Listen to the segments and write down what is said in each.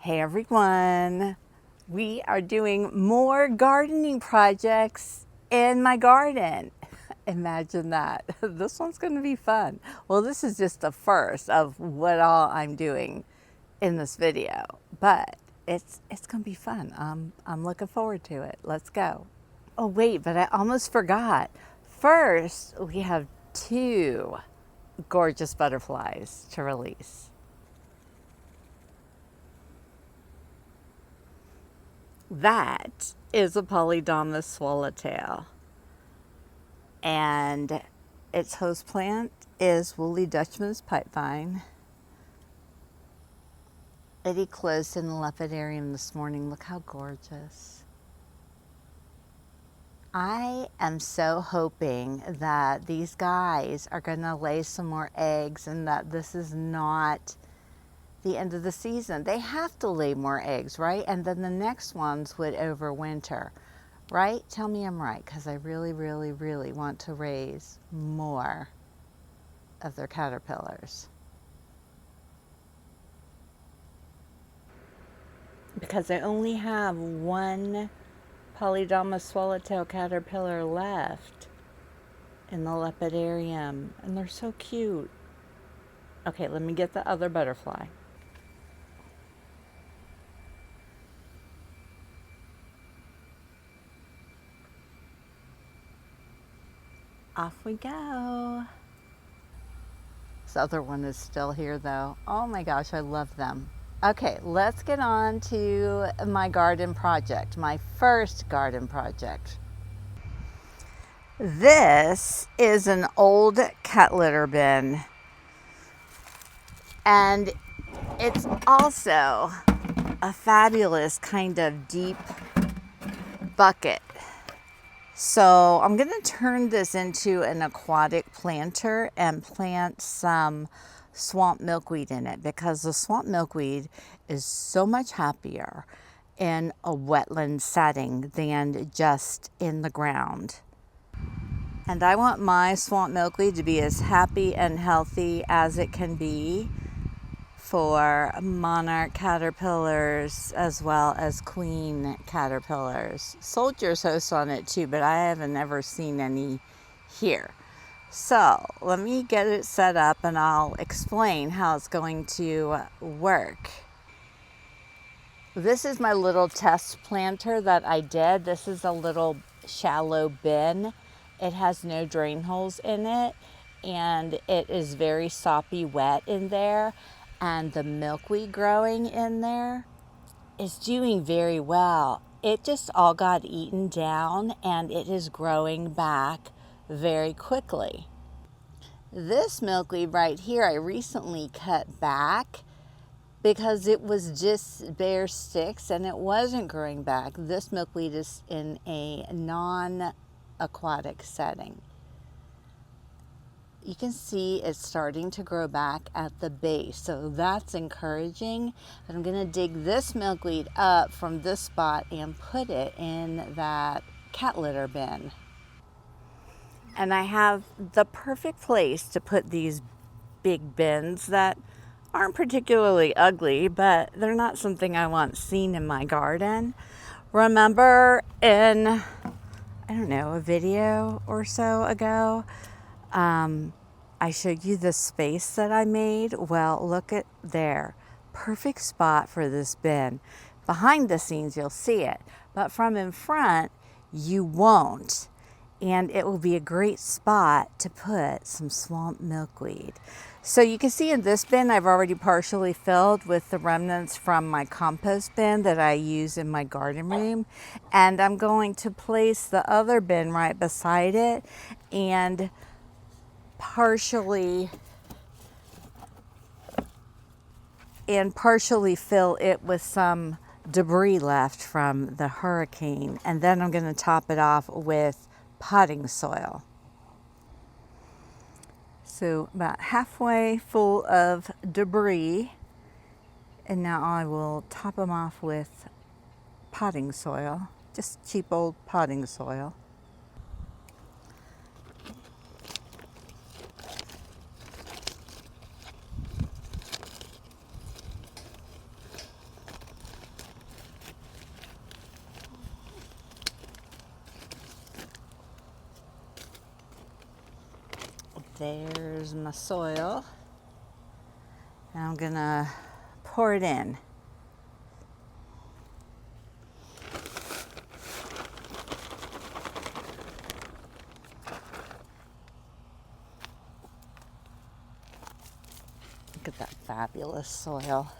Hey everyone, we are doing more gardening projects in my garden. Imagine that. This one's going to be fun. Well, this is just the first of what all I'm doing in this video, but it's going to be fun. I'm looking forward to it. Let's go. Oh wait, but I almost forgot. First, we have two gorgeous butterflies to release. That is a Polydamas swallowtail, and its host plant is Woolly Dutchman's pipevine. It eclosed in the lepidarium this morning. Look how gorgeous. I am so hoping that these guys are going to lay some more eggs and that this is not the end of the season. They have to lay more eggs, right? And then the next ones would overwinter, right? Tell me I'm right, because I really, really, really want to raise more of their caterpillars. Because I only have one Polydamas swallowtail caterpillar left in the lepidarium, and they're so cute. Okay, let me get the other butterfly. Off we go. This other one is still here though. Oh my gosh, I love them. Okay, let's get on to my garden project, my first garden project. This is an old cat litter bin, and it's also a fabulous kind of deep bucket. So I'm going to turn this into an aquatic planter and plant some swamp milkweed in it, because the swamp milkweed is so much happier in a wetland setting than just in the ground. And I want my swamp milkweed to be as happy and healthy as it can be for monarch caterpillars as well as queen caterpillars. Soldiers host on it too, but I haven't ever seen any here. So let me get it set up and I'll explain how it's going to work. This is my little test planter that I did. This is a little shallow bin. It has no drain holes in it, and it is very soppy wet in there. And the milkweed growing in there is doing very well. It just all got eaten down and it is growing back very quickly. This milkweed right here, I recently cut back because it was just bare sticks and it wasn't growing back. This milkweed is in a non-aquatic setting. You can see it's starting to grow back at the base, so that's encouraging. I'm going to dig this milkweed up from this spot and put it in that cat litter bin. And I have the perfect place to put these big bins that aren't particularly ugly, but they're not something I want seen in my garden. Remember in, I don't know, a video or so ago, I showed you the space that I made. Well, look at there. Perfect spot for this bin. Behind the scenes, you'll see it, but from in front, you won't. And it will be a great spot to put some swamp milkweed. So you can see in this bin, I've already partially filled with the remnants from my compost bin that I use in my garden room. And I'm going to place the other bin right beside it and partially fill it with some debris left from the hurricane. And then I'm going to top it off with potting soil. So about halfway full of debris, and now I will top them off with potting soil, just cheap old potting soil. There's my soil. Now I'm gonna pour it in. Look at that fabulous soil.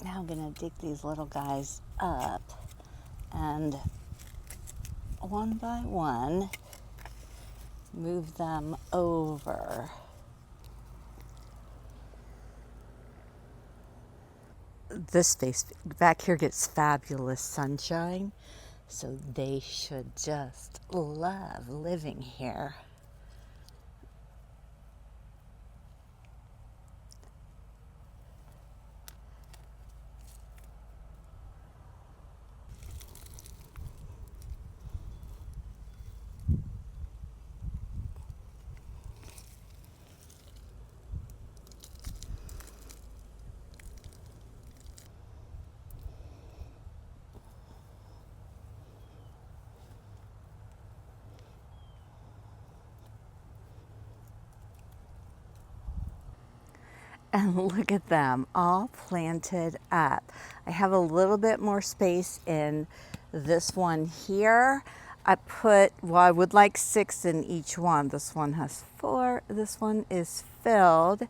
Now I'm gonna dig these little guys up and one by one move them over. This space back here gets fabulous sunshine, so they should just love living here. And look at them all planted up. I have a little bit more space in this one here. I would like 6 in each one. This one has 4. This one is filled.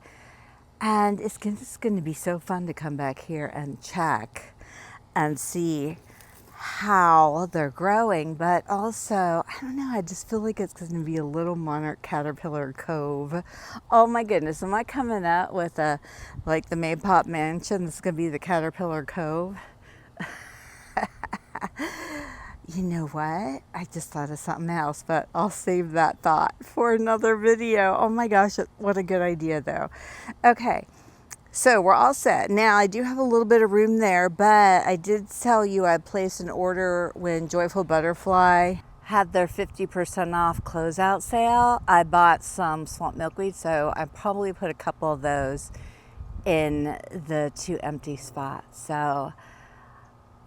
And it's going to be so fun to come back here and check and see how they're growing, but also, I don't know, I just feel like it's going to be a little monarch caterpillar cove. Oh my goodness, am I coming up with like the Maypop Mansion? This is going to be the caterpillar cove. You know what? I just thought of something else, but I'll save that thought for another video. Oh my gosh, what a good idea though. Okay. So we're all set. Now I do have a little bit of room there, but I did tell you I placed an order when Joyful Butterfly had their 50% off closeout sale. I bought some swamp milkweed, so I probably put a couple of those in the 2 empty spots. So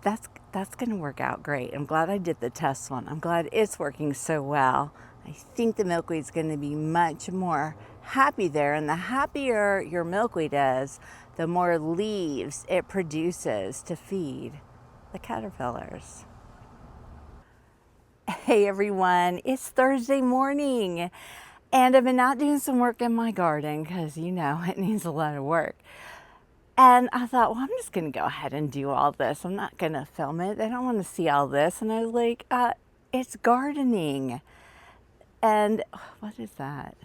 that's going to work out great. I'm glad I did the test one. I'm glad it's working so well. I think the milkweed's going to be much more happy there, and the happier your milkweed is, the more leaves it produces to feed the caterpillars. Hey everyone, it's Thursday morning, and I've been out doing some work in my garden because you know it needs a lot of work. And I thought, well, I'm just going to go ahead and do all this. I'm not going to film it. I don't want to see all this. And I was like, it's gardening. And what is that?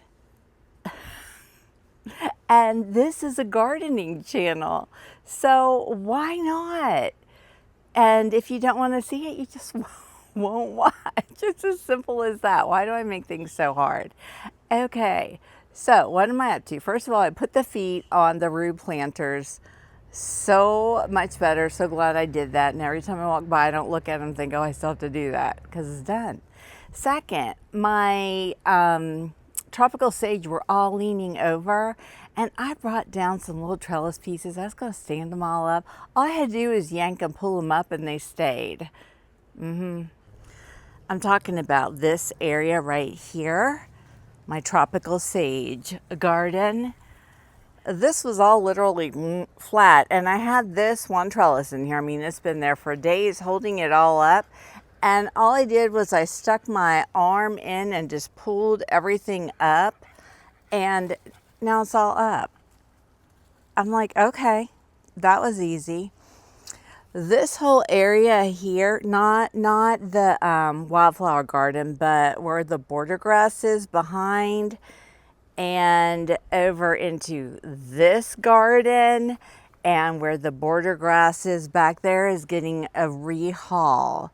And this is a gardening channel, so why not? And if you don't want to see it, you just won't watch. It's as simple as that. Why do I make things so hard? Okay, so what am I up to? First of all, I put the feet on the rue planters. So much better. So glad I did that. And every time I walk by, I don't look at them and think, oh, I still have to do that, because it's done. Second, my tropical sage were all leaning over, and I brought down some little trellis pieces. I was going to stand them all up. All I had to do is yank and pull them up, and they stayed. I'm talking about this area right here, my tropical sage garden. This was all literally flat, and I had this one trellis in here. I mean, it's been there for days holding it all up. And all I did was I stuck my arm in and just pulled everything up, and now it's all up. I'm like, okay, that was easy. This whole area here, not the wildflower garden, but where the border grass is behind and over into this garden, and where the border grass is back there is getting a rehaul.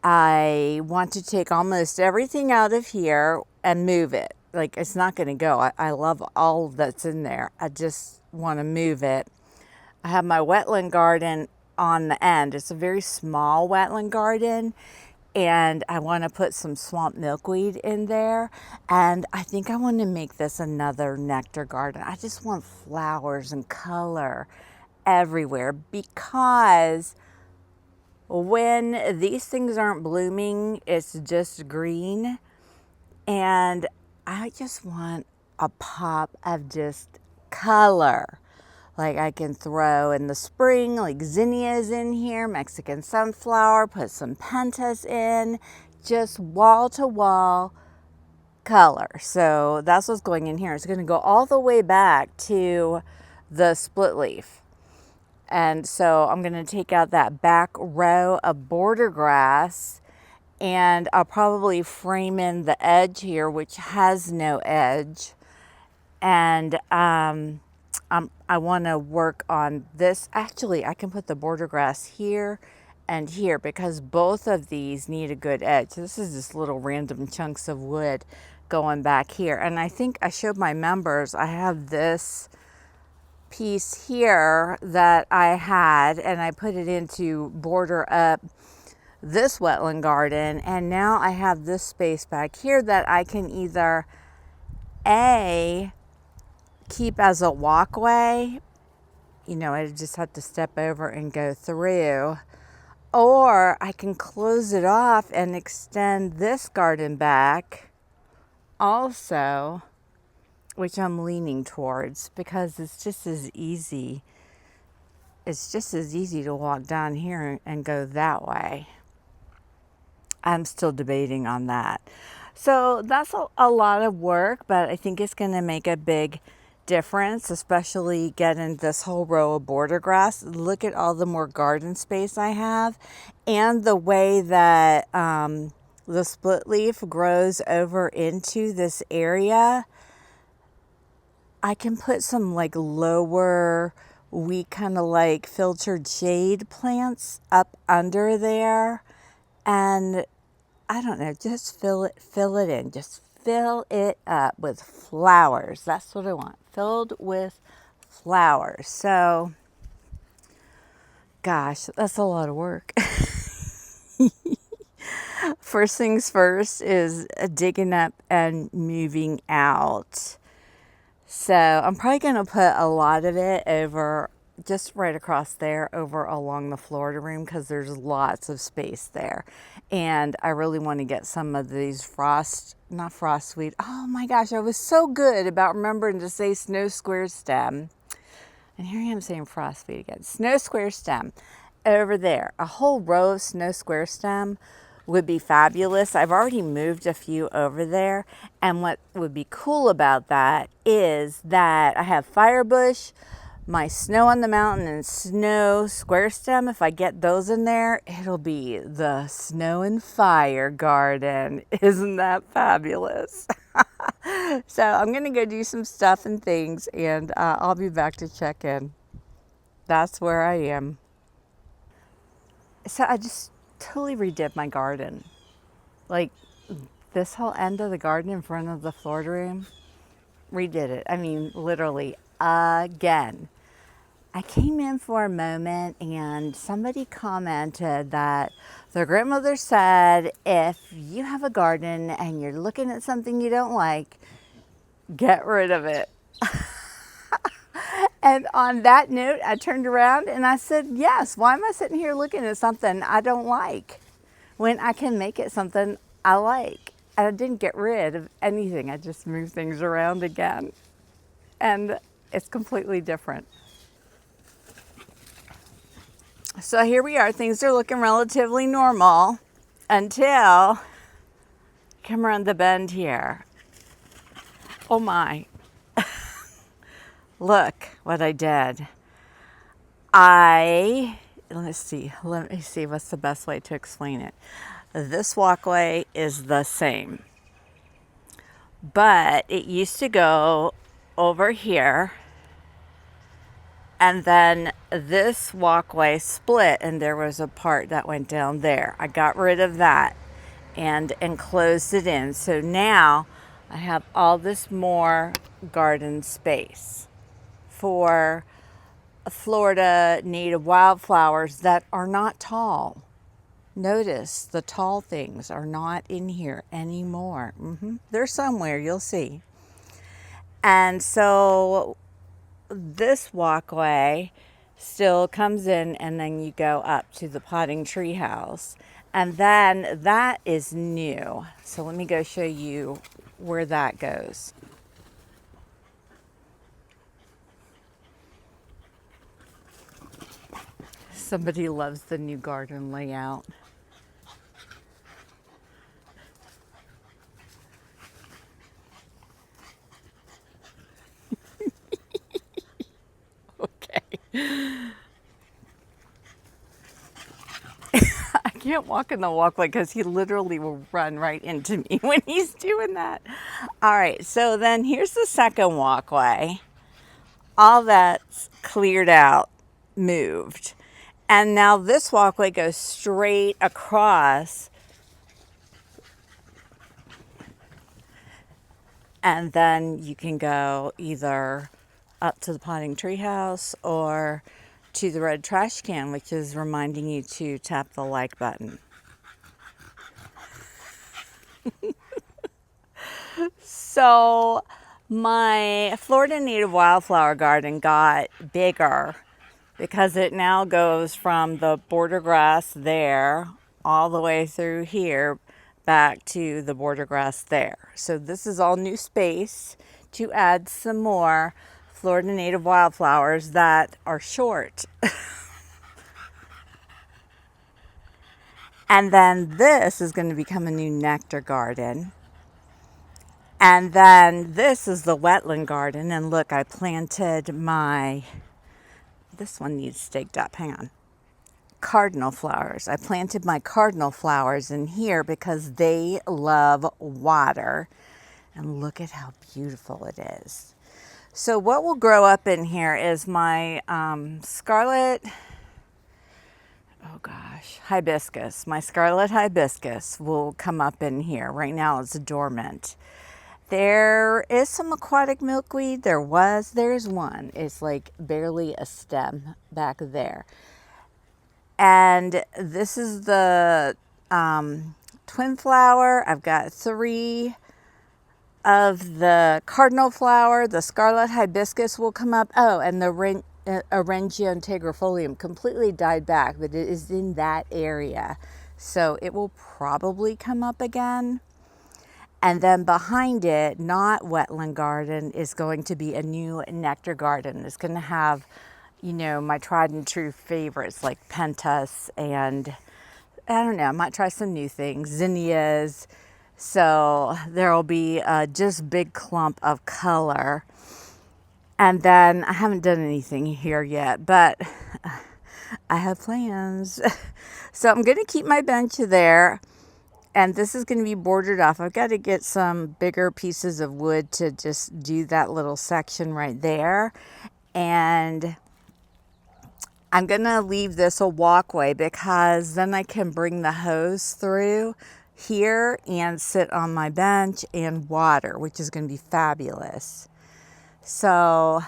I want to take almost everything out of here and move it. Like, it's not going to go. I love all that's in there. I just want to move it. I have my wetland garden on the end. It's a very small wetland garden, and I want to put some swamp milkweed in there. And I think I want to make this another nectar garden. I just want flowers and color everywhere, because When these things aren't blooming, it's just green. And I just want a pop of just color. Like I can throw in the spring, like zinnias in here, Mexican sunflower, put some pentas in, just wall to wall color. So that's what's going in here. It's going to go all the way back to the split leaf. And so I'm going to take out that back row of border grass, and I'll probably frame in the edge here, which has no edge. And I want to work on this. Actually, I can put the border grass here and here because both of these need a good edge. This is just little random chunks of wood going back here. And I think I showed my members, I have this piece here that I had, and I put it in to border up this wetland garden. And now I have this space back here that I can either keep as a walkway, I just have to step over and go through, or I can close it off and extend this garden back also, which I'm leaning towards because it's just as easy. It's just as easy to walk down here and go that way. I'm still debating on that. So that's a lot of work, but I think it's going to make a big difference, especially getting this whole row of border grass. Look at all the more garden space I have, and the way that the split leaf grows over into this area. I can put some like lower weak kind of like filtered shade plants up under there, and I don't know, just fill it in. Just fill it up with flowers. That's what I want. Filled with flowers. So, gosh, that's a lot of work. First things first is digging up and moving out. So I'm probably going to put a lot of it over just right across there, over along the Florida room, because there's lots of space there. And I really want to get some of these not frostweed. Oh my gosh, I was so good about remembering to say snow square stem. And here I am saying frostweed again. Snow square stem over there. A whole row of snow square stem would be fabulous. I've already moved a few over there. And what would be cool about that is that I have firebush, my snow on the mountain, and snow square stem. If I get those in there, it'll be the snow and fire garden. Isn't that fabulous? So I'm going to go do some stuff and things, and I'll be back to check in. That's where I am. So I just totally redid my garden. Like this whole end of the garden in front of the Florida room, redid it. I mean, literally again. I came in for a moment and somebody commented that their grandmother said, if you have a garden and you're looking at something you don't like, get rid of it. And on that note, I turned around and I said, yes, why am I sitting here looking at something I don't like when I can make it something I like? And I didn't get rid of anything. I just moved things around again. And it's completely different. So here we are. Things are looking relatively normal until come around the bend here. Oh my. Look what I did. Let me see what's the best way to explain it. This walkway is the same, but it used to go over here, and then this walkway split and there was a part that went down there. I got rid of that and enclosed it in. So now I have all this more garden space for Florida native wildflowers that are not tall. Notice the tall things are not in here anymore. They're somewhere, you'll see. And so this walkway still comes in, and then you go up to the potting tree house. And then that is new. So let me go show you where that goes. Somebody loves the new garden layout. Okay. I can't walk in the walkway because he literally will run right into me when he's doing that. All right, so then here's the second walkway. All that's cleared out, moved. And now this walkway goes straight across. And then you can go either up to the potting tree house or to the red trash can, which is reminding you to tap the like button. So my Florida native wildflower garden got bigger because it now goes from the border grass there all the way through here back to the border grass there. So this is all new space to add some more Florida native wildflowers that are short. And then this is going to become a new nectar garden. And then this is the wetland garden. And look, I planted this one needs staked up, hang on. Cardinal flowers. I planted my cardinal flowers in here because they love water. And look at how beautiful it is. So what will grow up in here is my scarlet, hibiscus. My scarlet hibiscus will come up in here. Right now it's dormant. There is some aquatic milkweed. There's one. It's like barely a stem back there. And this is the twin flower. I've got 3 of the cardinal flower. The scarlet hibiscus will come up. Oh, and the Orangeum tegrifolium completely died back, but it is in that area. So it will probably come up again. And then behind it, not wetland garden, is going to be a new nectar garden. It's going to have, my tried and true favorites like pentas and I don't know, I might try some new things, zinnias. So there'll be just big clump of color. And then I haven't done anything here yet, but I have plans. So I'm going to keep my bench there. And this is going to be bordered off. I've got to get some bigger pieces of wood to just do that little section right there. And I'm going to leave this a walkway because then I can bring the hose through here and sit on my bench and water, which is going to be fabulous. So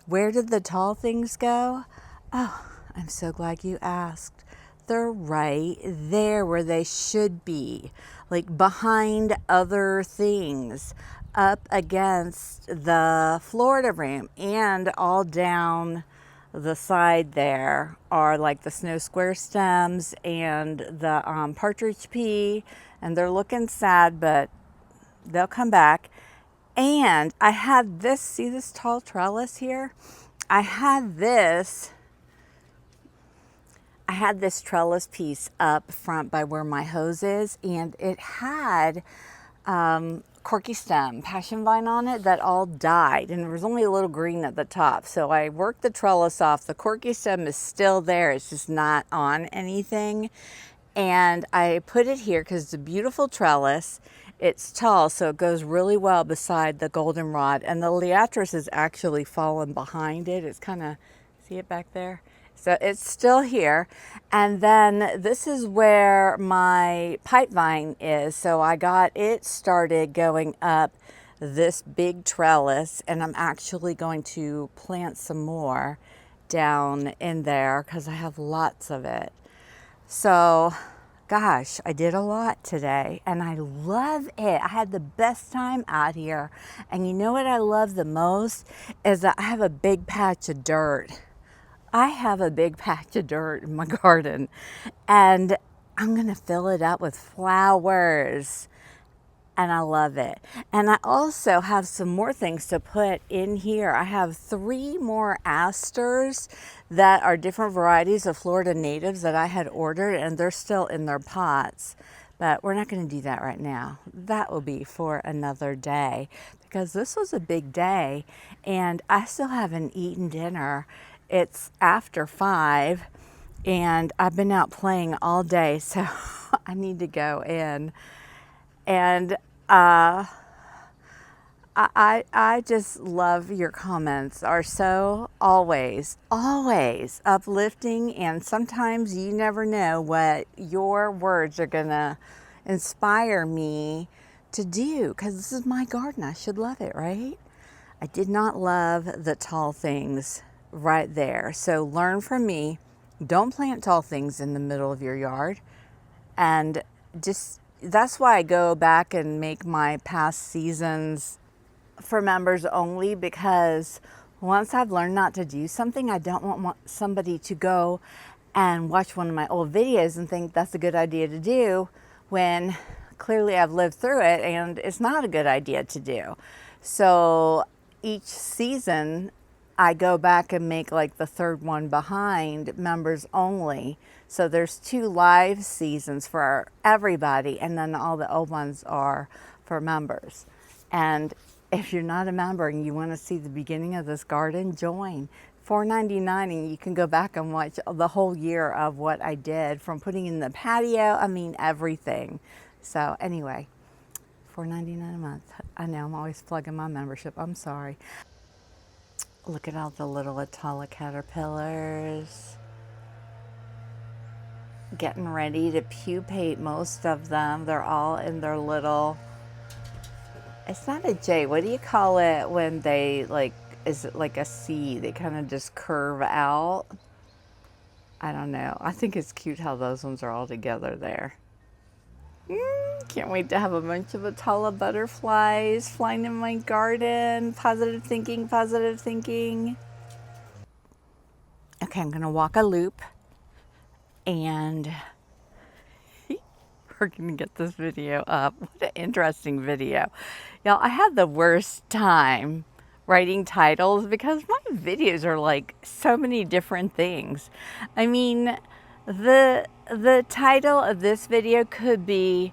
where did the tall things go? Oh, I'm so glad you asked. They're right there where they should be, like behind other things, up against the Florida room, and all down the side there are like the snow square stems and the partridge pea, and they're looking sad, but they'll come back. And I had this, see this tall trellis here? I had this trellis piece up front by where my hose is, and it had corky stem, passion vine on it that all died, and there was only a little green at the top. So I worked the trellis off. The corky stem is still there. It's just not on anything. And I put it here because it's a beautiful trellis. It's tall, so it goes really well beside the goldenrod. And the liatris is actually fallen behind it. It's kind of, see it back there? So it's still here. And then this is where my pipe vine is. So I got it started going up this big trellis, and I'm actually going to plant some more down in there because I have lots of it. So gosh, I did a lot today and I love it. I had the best time out here. And you know what I love the most is that I have a big patch of dirt I have a big patch of dirt in my garden and I'm gonna fill it up with flowers and I love it. And I also have some more things to put in here. I have 3 more asters that are different varieties of Florida natives that I had ordered, and they're still in their pots. But we're not going to do that right now. That will be for another day because this was a big day and I still haven't eaten dinner. It's after 5 and I've been out playing all day, so I need to go in. And I just love your comments are so always uplifting, and sometimes you never know what your words are gonna inspire me to do, because this is my garden. I should love it, right? I did not love the tall things right there. So learn from me. Don't plant tall things in the middle of your yard. And just that's why I go back and make my past seasons for members only, because once I've learned not to do something, I don't want somebody to go and watch one of my old videos and think that's a good idea to do when clearly I've lived through it and it's not a good idea to do. So each season I go back and make like the 3rd one behind members only. So there's 2 live seasons for everybody, and then all the old ones are for members. And if you're not a member and you want to see the beginning of this garden, join. $4.99 and you can go back and watch the whole year of what I did, from putting in the patio, I mean everything. So anyway, $4.99 a month. I know I'm always plugging my membership, I'm sorry. Look at all the little Atala caterpillars. Getting ready to pupate, most of them. They're all in their little, it's not a J, what do you call it when they like, is it like a C? They kind of just curve out. I don't know. I think it's cute how those ones are all together there. Can't wait to have a bunch of Atala butterflies flying in my garden. Positive thinking, positive thinking. Okay, I'm gonna walk a loop and we're gonna get this video up. What an interesting video. Y'all, I had the worst time writing titles because my videos are like so many different things. I mean, the title of this video could be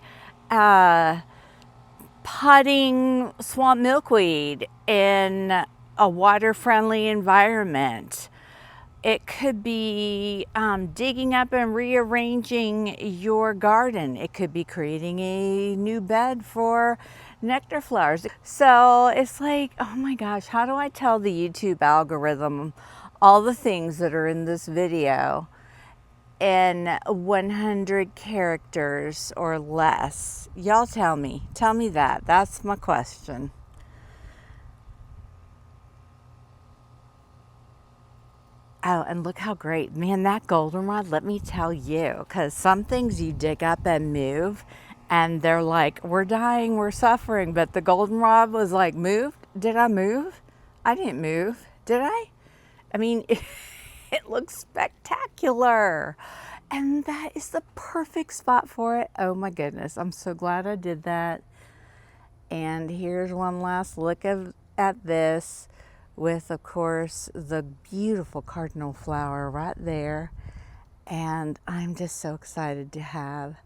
potting swamp milkweed in a water-friendly environment. It could be digging up and rearranging your garden. It could be creating a new bed for nectar flowers. So it's like, oh my gosh, how do I tell the YouTube algorithm all the things that are in this video in 100 characters or less? Y'all tell me that. That's my question. Oh, and look how great, man, that goldenrod, let me tell you, because some things you dig up and move and they're like, we're dying, we're suffering, but the goldenrod was like, moved? Did I move? I didn't move, did I? I mean, it looks spectacular. And that is the perfect spot for it. Oh my goodness, I'm so glad I did that. And here's one last look at this with, of course, the beautiful cardinal flower right there. And I'm just so excited to have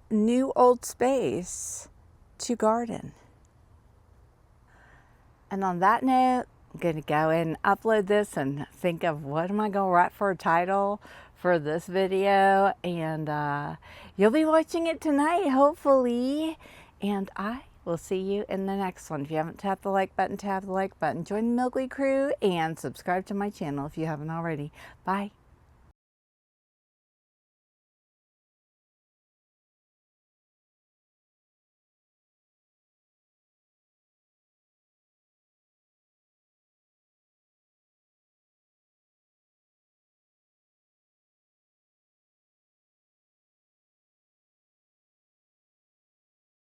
new old space to garden. And on that note, I'm going to go and upload this and think of what am I going to write for a title for this video. And you'll be watching it tonight, hopefully. And I will see you in the next one. If you haven't tapped the like button, tap the like button. Join the Milkweed crew and subscribe to my channel if you haven't already. Bye.